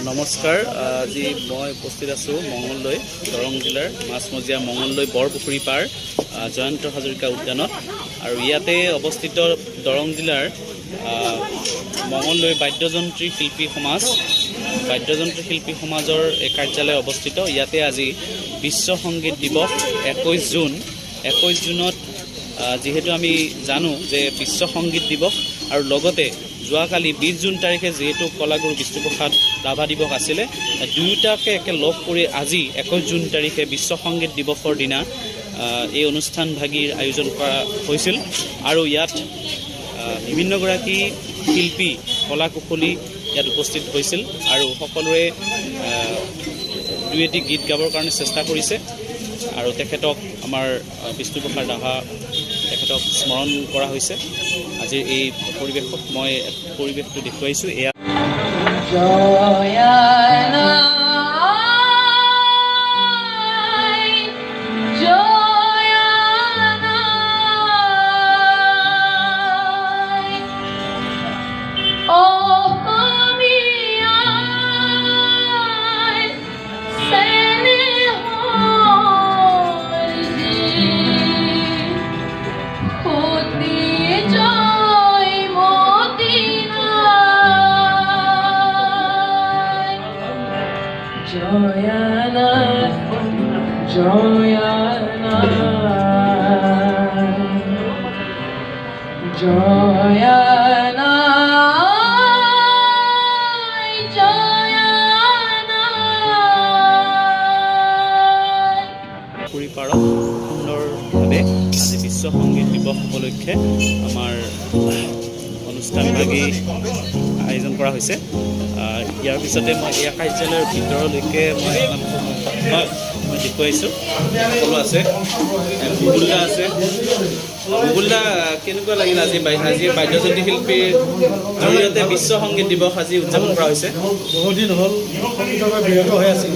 নমস্কাৰ। আজি মই উপস্থিত আছোঁ মঙলদৈ দৰং জিলাৰ মাছমজিয়া মঙলদৈ বৰপুখুৰী পাৰ জয়ন্ত হাজৰিকা উদ্যানত। আৰু ইয়াতে অৱস্থিত দৰং জিলাৰ মঙলদৈ বাদ্যযন্ত্ৰী শিল্পী সমাজৰ এই কাৰ্যালয় অৱস্থিত। ইয়াতে আজি বিশ্ব সংগীত দিৱস 21 জুনত যিহেতু আমি জানো যে বিশ্ব সংগীত দিৱস, আৰু লগতে যোৱাকালি 20 জুন তাৰিখে যিহেতু কলাগুৰু বিষ্ণুপ্ৰসাদ ৰাভা দিৱস আছিলে, দুয়োটাকে একে লগ কৰি আজি 21 জুন তাৰিখে বিশ্ব সংগীত দিৱসৰ দিনা এই অনুষ্ঠানভাগীৰ আয়োজন কৰা হৈছিল। আৰু ইয়াত বিভিন্নগৰাকী শিল্পী কলা কুশলী ইয়াত উপস্থিত হৈছিল আৰু সকলোৰে দুই এটি গীত গাবৰ কাৰণে চেষ্টা কৰিছে। আৰু তেখেতক আমাৰ বিষ্ণুপ্ৰসাদ ৰাভা তেখেতক স্মৰণ কৰা হৈছে। আজিৰ এই পৰিৱেশত মই পৰিৱেশটো দেখুৱাইছোঁ। এয়া পুখুৰী পাৰত সুন্দৰভাৱে আজি বিশ্ব সংগীত দিৱস উপলক্ষে আমাৰ অনুষ্ঠানভাগী আয়োজন কৰা হৈছে। ইয়াৰ পিছতে মই এই কাৰ্যালয়ৰ ভিতৰলৈকে মই দেখুৱাইছোঁ। সকলো আছে, বুবুলদা আছে। বুবুলদা, কেনেকুৱা লাগিল আজি বাদ্যযন্ত্ৰী শিল্পীৰ জৰিয়তে বিশ্ব সংগীত দিৱস আজি উদযাপন কৰা হৈছে? বহুদিন হ'ল সংগীতৰ বিৰত হৈ আছিল।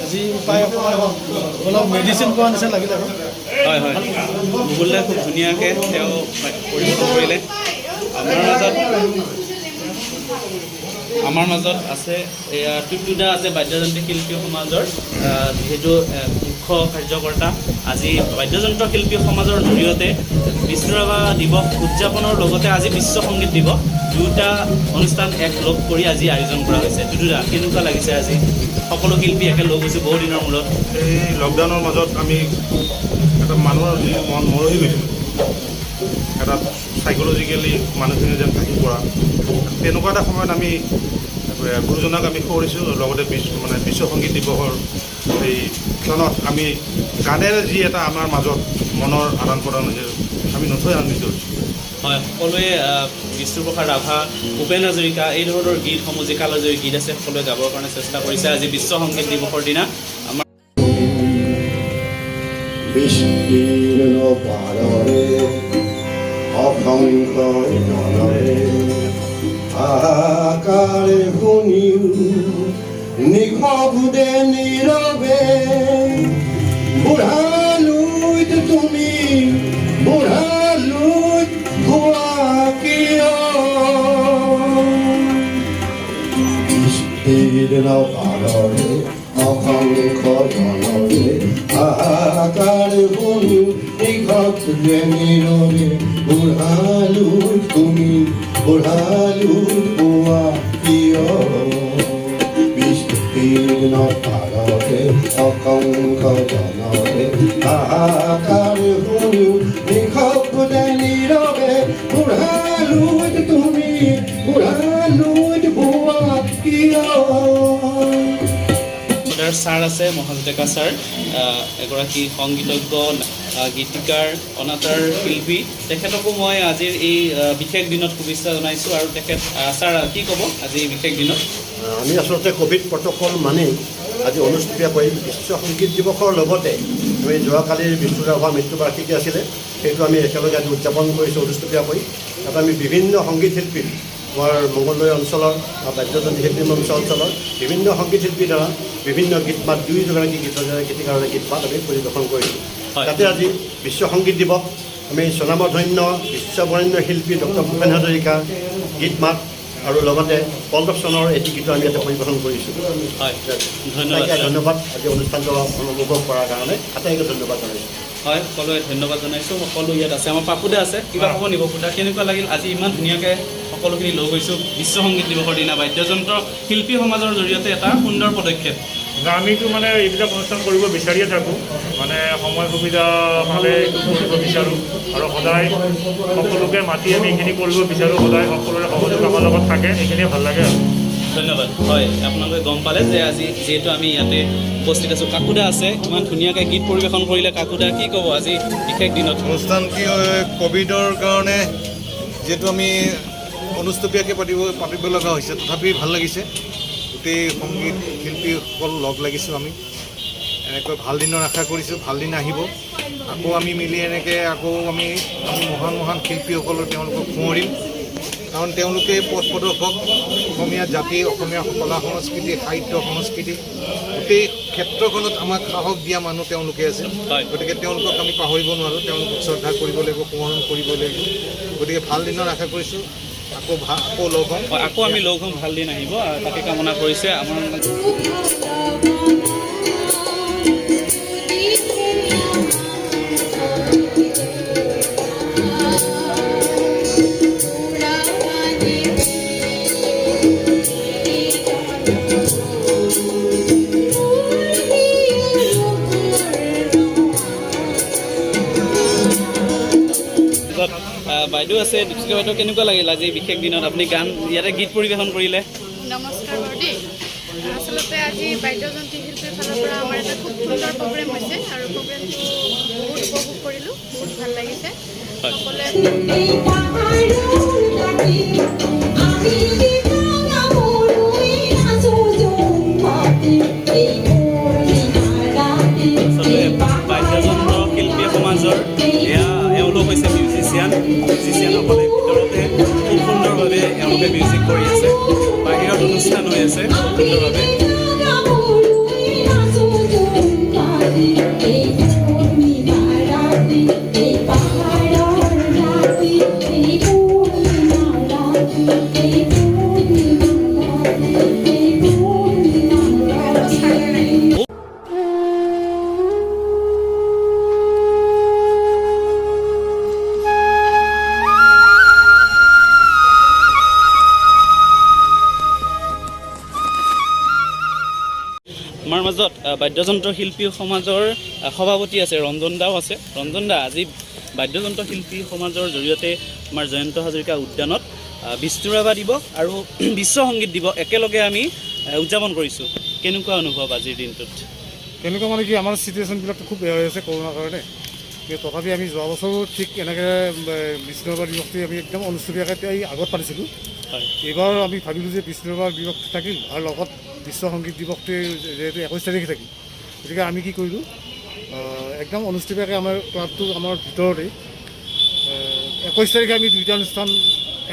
আজি প্ৰায় অলপ মেডিচিন পোৱা নিচিনা লাগিল আৰু। হয়, বুবুলদাই খুব ধুনীয়াকৈ তেওঁ পৰিৱেশন কৰিলে। আমাৰ মাজত আছে এয়া টুটুদা আছে, বাদ্যযন্ত্ৰী শিল্পী সমাজৰ যিহেতু মুখ্য কাৰ্যকৰ্তা। আজি বাদ্যযন্ত্ৰ শিল্পী সমাজৰ জৰিয়তে বিষ্ণু ৰাভা দিৱস উদযাপনৰ লগতে আজি বিশ্ব সংগীত দিৱস দুয়োটা অনুষ্ঠান এক লগ কৰি আজি আয়োজন কৰা হৈছে। টুটুদা, কেনেকুৱা লাগিছে আজি সকলো শিল্পী একেলগ হৈছে বহু দিনৰ মূৰত? এই লকডাউনৰ মাজত আমি এটা মানুহৰ যি মন মৰহি গৈছিলোঁ, এটা চাইক'লজিকেলি মানুহখিনি যেন থাকি পৰা, তেনেকুৱা এটা সময়ত আমি গুৰুজনাক আমি সোঁৱৰিছোঁ। লগতে বিশ্ব সংগীত দিৱসৰ এই ক্ষণত আমি গানেৰে যি এটা আমাৰ মাজত মনৰ আদান প্ৰদান হৈছে, আমি নথৈ আনন্দিত হৈছোঁ। হয়, সকলোৱে বিষ্ণুপ্ৰসাদ ৰাভা, ভূপেন হাজৰিকা এই ধৰণৰ গীতসমূহ যি কালজয়ী গীত আছে সকলোৱে গাবৰ কাৰণে চেষ্টা কৰিছে আজি বিশ্ব সংগীত দিৱসৰ দিনা। আমাৰ আকাৰে শুনিও নিশবুদে নীৰৱে বুঢ়ালৈত তুমি বুঢ়ালৈত হোৱা কিয় পাৰৰে অসংখ্য জনৰে আকাৰে শুনিও নিশবুদে নীৰৱে বুঢ়ালৈত তুমি বুঢ়ালৈত হোৱা কিয় বিস্তীৰ্ণ পাৰতে অসংখ্য জনৰে আকাৰে শুনিও নিশবুদে নীৰৱে বুঢ়ালৈত তুমি বুঢ়ালৈত হোৱা কিয়। ছাৰ আছে, মহাজ্যোতিকা ছাৰ, এগৰাকী সংগীতজ্ঞ, গীতিকাৰ, অনাতাঁৰ শিল্পী। তেখেতকো মই আজিৰ এই বিশেষ দিনত শুভেচ্ছা জনাইছোঁ। আৰু তেখেত ছাৰ কি ক'ব আজি এই বিশেষ দিনত? আমি আচলতে ক'ভিড প্ৰট'কল মানি আজি অনুষ্ঠিতভাৱে বিশ্ব সংগীত দিৱসৰ লগতে আমি যোৱাকালিৰ বিষ্ণু ৰাভাৰ মৃত্যুবাৰ্ষিকী আছিলে, সেইটো আমি একেলগে আজি উদযাপন কৰিছোঁ অনুষ্ঠিতভাৱে। তাত আমি বিভিন্ন সংগীত শিল্পী আমাৰ মঙলদৈ অঞ্চলৰ বা বাদ্যযন্ত্ৰী শিল্পী অঞ্চলৰ বিভিন্ন সংগীত শিল্পীৰ দ্বাৰা বিভিন্ন গীত মাত, দুয়োগৰাকী গীতিকাৰে গীত মাত আমি পৰিৱেশন কৰিছোঁ। তাতে আজি বিশ্ব সংগীত দিৱস আমি স্বনামধন্য বিশ্ববৰেণ্য শিল্পী ডক্টৰ ভূপেন হাজৰিকা গীত মাত আৰু লগতে কলদৰ্শনৰ এটি গীতো আমি ইয়াতে পৰিৱেশন কৰিছোঁ। হয় ধন্যবাদ তাকে ধন্যবাদ আজি অনুষ্ঠানটো উপভোগ কৰাৰ কাৰণে আটাইকে ধন্যবাদ জনাইছোঁ। হয় সকলোৱে ধন্যবাদ জনাইছোঁ। সকলো ইয়াত আছে, আমাৰ পাপুদা আছে, কিবা ক'ব নিব ফুটা কেনেকুৱা লাগিল আজি ইমান ধুনীয়াকৈ সকলোখিনি লগ হৈছোঁ বিশ্ব সংগীত দিৱসৰ দিনা বাদ্যযন্ত্ৰ শিল্পী সমাজৰ জৰিয়তে এটা সুন্দৰ পদক্ষেপ। আমিতো মানে এইবিলাক অনুষ্ঠান কৰিব বিচাৰিয়ে থাকোঁ, মানে সময় সুবিধা পালে এইটো কৰিব বিচাৰোঁ আৰু সদায় সকলোকে মাতি আমি এইখিনি কৰিব বিচাৰোঁ। সদায় সকলোৰে সহযোগ আমাৰ লগত থাকে, এইখিনিয়ে ভাল লাগে আৰু। ধন্যবাদ। হয় আপোনালোকে গম পালে যে আজি যিহেতু আমি ইয়াতে উপস্থিত আছোঁ, কাকুদা আছে, ইমান ধুনীয়াকৈ গীত পৰিৱেশন কৰিলে। কাকুদা কি ক'ব আজি বিশেষ দিনত? অনুষ্ঠান কি হয় ক'ভিডৰ কাৰণে যিহেতু আমি অনুষ্টুপীয়াকৈ পাতিব লগা হৈছে, তথাপি ভাল লাগিছে। গোটেই সংগীত শিল্পীসকল লগ লাগিছোঁ আমি, এনেকৈ ভাল দিনৰ আশা কৰিছোঁ। ভাল দিন আহিব, আকৌ আমি মিলি এনেকৈ আকৌ আমি মহান মহান শিল্পীসকলৰ তেওঁলোকক সোঁৱৰিম, কাৰণ তেওঁলোকে পথ প্ৰদৰ্শক। অসমীয়া জাতি, অসমীয়া কলা সংস্কৃতি, সাহিত্য সংস্কৃতি গোটেই ক্ষেত্ৰখনত আমাক সাহস দিয়া মানুহ তেওঁলোকে আছে। গতিকে তেওঁলোকক আমি পাহৰিব নোৱাৰোঁ, তেওঁলোকক শ্ৰদ্ধা কৰিব লাগিব, সোঁৱৰণ কৰিব লাগিব। গতিকে ভাল দিনৰ আশা কৰিছোঁ, আকৌ লগ হ'ম। আকৌ আমি লগ হ'ম, ভাল দিন আহিব, তাকে কামনা কৰিছে আমাৰ। বাইদেউ আছে, দীপশিখা বাইদেউ, কেনেকুৱা লাগিল আজি বিশেষ দিনত আপুনি গান ইয়াতে গীত পৰিৱেশন কৰিলে? নমস্কাৰ বৰ্দি। আচলতে আজি বাদ্যযন্ত্ৰী শিল্পীৰ ফালৰ পৰা আমাৰ এটা খুব সুন্দৰ প্ৰগ্ৰেম হৈছে আৰু প্ৰগ্ৰেমটো বহুত উপভোগ কৰিলোঁ, বহুত ভাল লাগিছে। বাদ্যযন্ত্ৰ শিল্পী সমাজৰ এওঁলোক হৈছে মিউজিচিয়ানসকলে ভিতৰতে খুব সুন্দৰভাৱে এওঁলোকে মিউজিক কৰি আছে, বাহিৰত অনুষ্ঠান হৈ আছে সুন্দৰভাৱে। আমাৰ মাজত বাদ্যযন্ত্ৰ শিল্পী সমাজৰ সভাপতি আছে, ৰঞ্জন দাও আছে। ৰঞ্জন দা, আজি বাদ্যযন্ত্ৰ শিল্পী সমাজৰ জৰিয়তে আমাৰ জয়ন্ত হাজৰিকা উদ্যানত বিষ্ণুৰাভা দিৱস আৰু বিশ্ব সংগীত দিৱস একেলগে আমি উদযাপন কৰিছোঁ। কেনেকুৱা অনুভৱ আজিৰ দিনটোত? কেনেকুৱা মানে কি, আমাৰ চিটুৱেশ্যনবিলাকতো খুব বেয়া হৈ আছে কৰোণাৰ কাৰণে, কিন্তু তথাপি আমি যোৱা বছৰো ঠিক এনেকৈ বিষ্ণুৰাভা দিৱসটো আমি একদম অনুষ্ঠীয়াকৈ আগত পাতিছিলোঁ। এইবাৰ আমি ভাবিলোঁ যে বিষ্ণুৰাভা দিৱস থাকিল আৰু লগত বিশ্ব সংগীত দিৱসটোৱে যিহেতু 21 তাৰিখে থাকিল, গতিকে আমি কি কৰিলোঁ, একদম অনুষ্ঠীয়াকৈ আমাৰ ক্লাবটো আমাৰ ভিতৰতে 21 তাৰিখে আমি দুইটা অনুষ্ঠান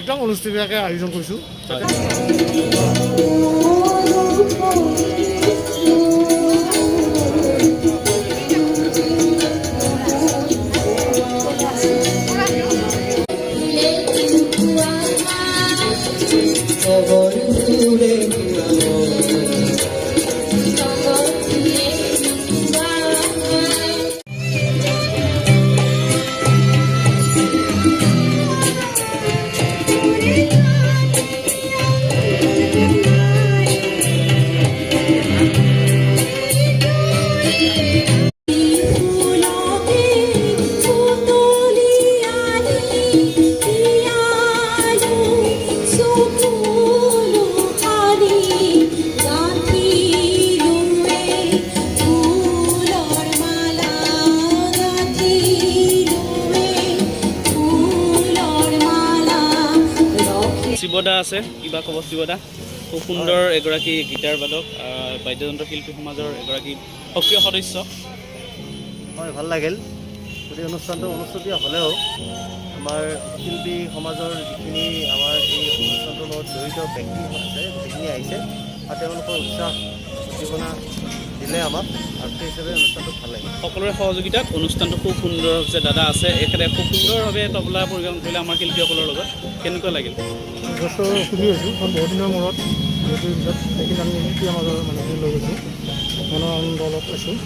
একদম অনুষ্ঠীয়াকৈ আয়োজন কৰিছোঁ। শিৱদা আছে, কিবা ক'ব শিৱদা? খুব সুন্দৰ এগৰাকী গীটাৰ বাদক, বাদ্যযন্ত্ৰ শিল্পী সমাজৰ এগৰাকী সক্ৰিয় সদস্য। হয়, ভাল লাগিল। গোটেই অনুষ্ঠানটো অনুষ্ঠিত হ'লেও আমাৰ শিল্পী সমাজৰ যিখিনি আমাৰ এই অনুষ্ঠানটোৰ লগত জড়িত ব্যক্তি আছে, গোটেইখিনি আহিছে আৰু তেওঁলোকৰ উৎসাহ উদ্দীপনা দিলে আমাক আৰু সেই হিচাপে অনুষ্ঠানটো ভাল লাগে। সকলোৰে সহযোগিতাত অনুষ্ঠানটো খুব সুন্দৰ হৈছে। দাদা আছে, এখেতে খুব সুন্দৰভাৱে তবলা পৰিৱেশন কৰিলে আমাৰ শিল্পীসকলৰ লগত। কেনেকুৱা লাগিল? যথেষ্ট সুখী হৈছোঁ, কাৰণ বহুত দিনৰ মূৰত যিহেতু পিছত সেইখিনি আমি শিল্পীৰ মাজৰ মানুহখিনি লৈ গৈছোঁ, মনৰ আনন্দ অলপ পাইছোঁ।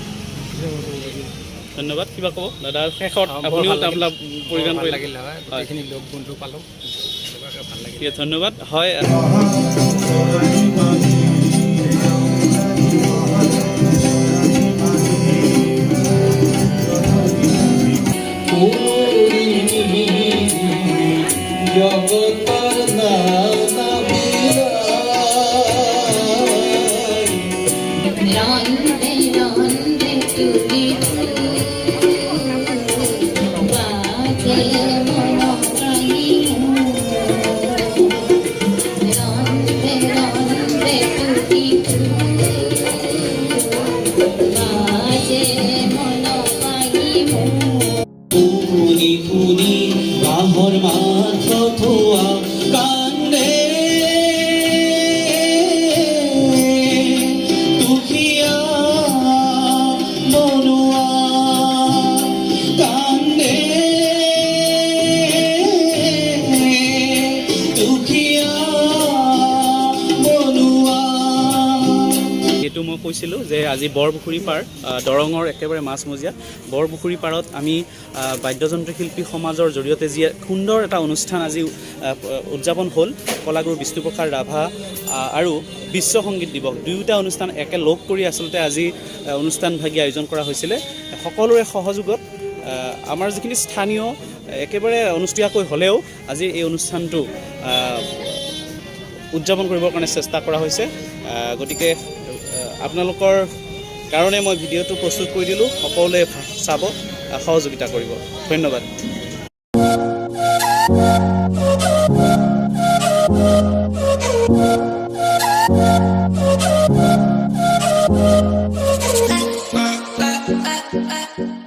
ধন্যবাদ। কিবা ক'ব দাদাৰ শেষত? আপুনিও তবলা পৰিৱেশন কৰিলে। হয়, গোটেইখিনি লগ বন্ধু পালোঁ, ভাল লাগিল। ঠিক আছে, ধন্যবাদ। হয়, জগতৰ নানা ৰন্দে ৰন্দে তুলি বাজে মন কাহি ৰন্দে ৰন্দে তুলি বাজে মন কাহি পুনি পুনি বাহৰ মাথ থোৱা কান্দে দুখীয়া বনোৱা কান্দে দুখীয়া বনোৱা। এইটো মই কৈছিলোঁ যে আজি বৰপুখুৰী পাৰ, দৰঙৰ একেবাৰে মাজমজিয়া বৰপুখুৰী পাৰত আমি বাদ্যযন্ত্ৰ শিল্পী সমাজৰ জৰিয়তে যি সুন্দৰ এটা অনুষ্ঠান আজি উদযাপন হ'ল। কলাগুৰু বিষ্ণুপ্ৰসাদ ৰাভা আৰু বিশ্ব সংগীত দিৱস দুয়োটা অনুষ্ঠান একেলগ কৰি আচলতে আজি অনুষ্ঠানভাগী আয়োজন কৰা হৈছিলে। সকলোৰে সহযোগত আমাৰ যিখিনি স্থানীয় একেবাৰে অনুষ্ঠীয়াকৈ হ'লেও আজি এই অনুষ্ঠানটো উদযাপন কৰিবৰ কাৰণে চেষ্টা কৰা হৈছে। গতিকে আপোনালোকৰ কাৰণে মই ভিডিঅ'টো প্ৰস্তুত কৰি দিলোঁ। সকলোৱে চাব, সহযোগিতা কৰিব। ধন্যবাদ। ah ah ah